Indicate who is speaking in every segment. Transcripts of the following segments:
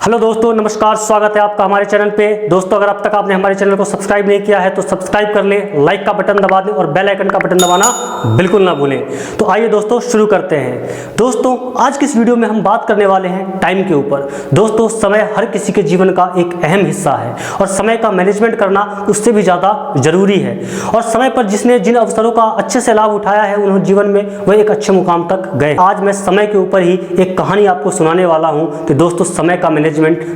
Speaker 1: Hello दोस्तों, नमस्कार। स्वागत है आपका हमारे चैनल पे। दोस्तों, अगर अब तक आपने हमारे चैनल को सब्सक्राइब नहीं किया है तो सब्सक्राइब कर लें, लाइक का बटन दबा दें और बेल आइकन का बटन दबाना बिल्कुल ना भूलें। तो आइए दोस्तों शुरू करते हैं। दोस्तों, आज की इस वीडियो में हम बात करने वाले हैं टाइम के ऊपर। दोस्तों, समय हर किसी के जीवन का एक अहम हिस्सा है और समय का मैनेजमेंट करना उससे भी ज़्यादा जरूरी है। और समय पर जिसने जिन अवसरों का अच्छे से लाभ उठाया है उन्होंने जीवन में वह एक अच्छे मुकाम तक गए। आज मैं समय के ऊपर ही एक कहानी आपको सुनाने वाला हूँ कि दोस्तों समय का मैनेजमेंट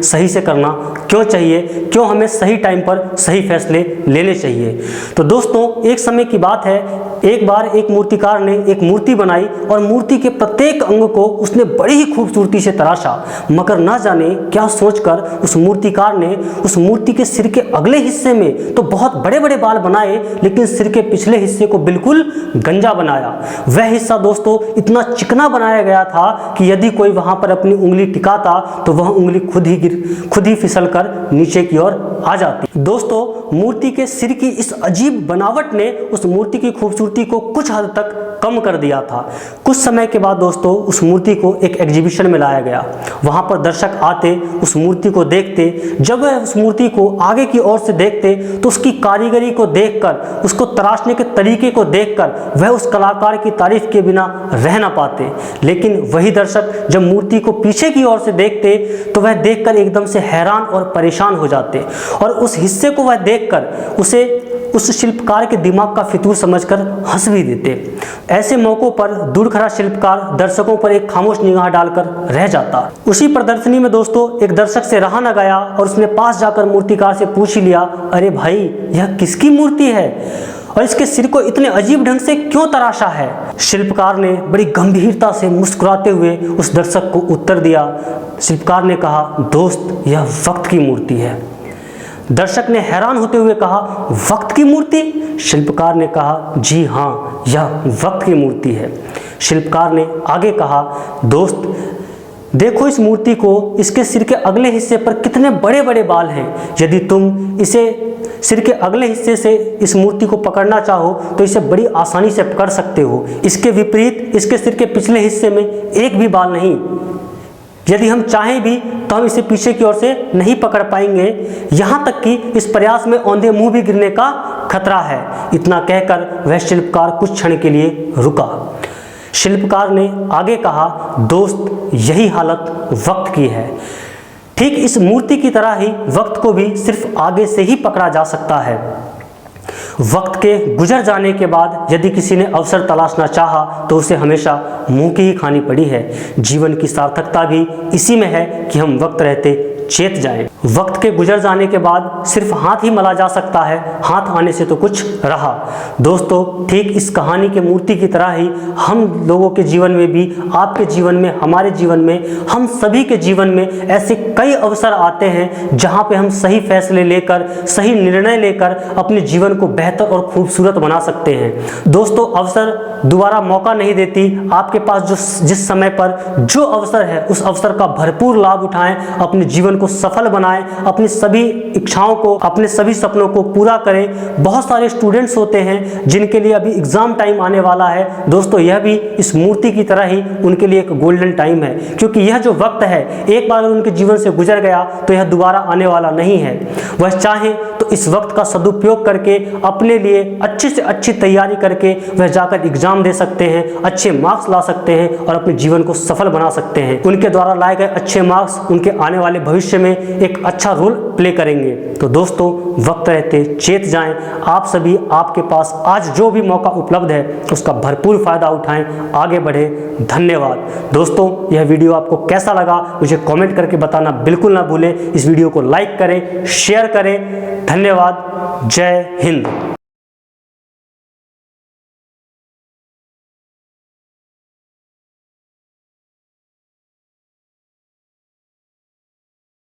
Speaker 1: सही से करना क्यों चाहिए, क्यों हमें सही टाइम पर सही फैसले लेने चाहिए। तो दोस्तों, एक समय की बात है, एक बार एक मूर्तिकार ने एक मूर्ति बनाई और मूर्ति के प्रत्येक अंग को उसने बड़ी ही खूबसूरती से तराशा, मगर ना जाने क्या सोचकर उस मूर्तिकार ने उस मूर्ति के सिर के अगले हिस्से में तो बहुत बड़े बड़े बाल बनाए, लेकिन सिर के पिछले हिस्से को बिल्कुल गंजा बनाया। वह हिस्सा दोस्तों इतना चिकना बनाया गया था कि यदि कोई वहां पर अपनी उंगली टिकाता तो वह उंगली खुद ही फिसल कर नीचे की ओर आ जाती। दोस्तों, मूर्ति के सिर की इस अजीब बनावट ने उस मूर्ति की खूबसूरती को कुछ हद तक कम कर दिया था। कुछ समय के बाद दोस्तों उस मूर्ति को एक एग्जीबिशन में लाया गया। वहां पर दर्शक आते, उस मूर्ति को देखते। जब वह उस मूर्ति को आगे की ओर से देखते तो उसकी कारीगरी को देखकर, उसको तराशने के तरीके को देखकर वह उस कलाकार की तारीफ के बिना रह ना पाते। लेकिन वही दर्शक जब मूर्ति को पीछे की ओर से देखते तो वह देखकर एकदम से हैरान और परेशान हो जाते और उस हिस्से को वह देखकर उसे उस शिल्पकार के दिमाग का फितूर समझकर हंस भी देते। ऐसे मौकों पर दूरखरा शिल्पकार दर्शकों पर एक खामोश निगाह डालकर रह जाता। उसी प्रदर्शनी में दोस्तों एक दर्शक से रहा न गया और उसने पास जाकर मूर्तिकार से पूछ लिया, अरे भाई, यह किसकी मूर्ति है और इसके सिर को इतने अजीब ढंग से क्यों तराशा है? शिल्पकार ने बड़ी गंभीरता से मुस्कुराते हुए उस दर्शक को उत्तर दिया। शिल्पकार ने कहा, दोस्त, यह वक्त की मूर्ति है। दर्शक ने हैरान होते हुए कहा, वक्त की मूर्ति? शिल्पकार ने कहा, जी हाँ, यह वक्त की मूर्ति है। शिल्पकार ने आगे कहा, दोस्त, देखो इस मूर्ति को, इसके सिर के अगले हिस्से पर कितने बड़े बड़े बाल हैं। यदि तुम इसे सिर के अगले हिस्से से इस मूर्ति को पकड़ना चाहो तो इसे बड़ी आसानी से पकड़ सकते हो। इसके विपरीत इसके सिर के पिछले हिस्से में एक भी बाल नहीं। यदि हम चाहें भी तो हम इसे पीछे की ओर से नहीं पकड़ पाएंगे, यहाँ तक कि इस प्रयास में औंधे मुंह भी गिरने का खतरा है। इतना कहकर वह शिल्पकार कुछ क्षण के लिए रुका। शिल्पकार ने आगे कहा, दोस्त, यही हालत वक्त की है। ठीक इस मूर्ति की तरह ही वक्त को भी सिर्फ आगे से ही पकड़ा जा सकता है। वक्त के गुजर जाने के बाद यदि किसी ने अवसर तलाशना चाहा तो उसे हमेशा मुंह की ही खानी पड़ी है। जीवन की सार्थकता भी इसी में है कि हम वक्त रहते चेत जाएं। वक्त के गुजर जाने के बाद सिर्फ हाथ ही मला जा सकता है, हाथ आने से तो कुछ रहा। दोस्तों, ठीक इस कहानी के मूर्ति की तरह ही हम लोगों के जीवन में भी, आपके जीवन में, हमारे जीवन में, हम सभी के जीवन में ऐसे कई अवसर आते हैं जहां पे हम सही फैसले लेकर, सही निर्णय लेकर अपने जीवन को बेहतर और खूबसूरत बना सकते हैं। दोस्तों, अवसर दोबारा मौका नहीं देती। आपके पास जिस समय पर जो अवसर है उस अवसर का भरपूर लाभ उठाएं, अपने जीवन को सफल बनाएं, अपनी सभी इच्छाओं को, अपने सभी सपनों को पूरा करें। बहुत सारे स्टूडेंट्स होते हैं जिनके लिए अभी एग्जाम टाइम आने वाला है। दोस्तों, यह भी इस मूर्ति की तरह ही उनके लिए एक गोल्डन टाइम है, क्योंकि यह जो वक्त है एक बार उनके जीवन से गुजर गया तो यह दोबारा आने वाला नहीं है। वह चाहे तो इस वक्त का सदुपयोग करके अपने लिए अच्छी से अच्छी तैयारी करके वह जाकर एग्जाम दे सकते हैं, अच्छे मार्क्स ला सकते हैं और अपने जीवन को सफल बना सकते हैं। उनके द्वारा लाए गए अच्छे मार्क्स उनके आने वाले भविष्य में एक अच्छा रोल प्ले करेंगे। तो दोस्तों, वक्त रहते चेत जाएं। आप सभी, आपके पास आज जो भी मौका उपलब्ध है उसका भरपूर फायदा उठाएं, आगे बढ़े। धन्यवाद। दोस्तों, यह वीडियो आपको कैसा लगा मुझे कमेंट करके बताना बिल्कुल ना भूलें। इस वीडियो को लाइक करें, शेयर करें। धन्यवाद। जय हिंद।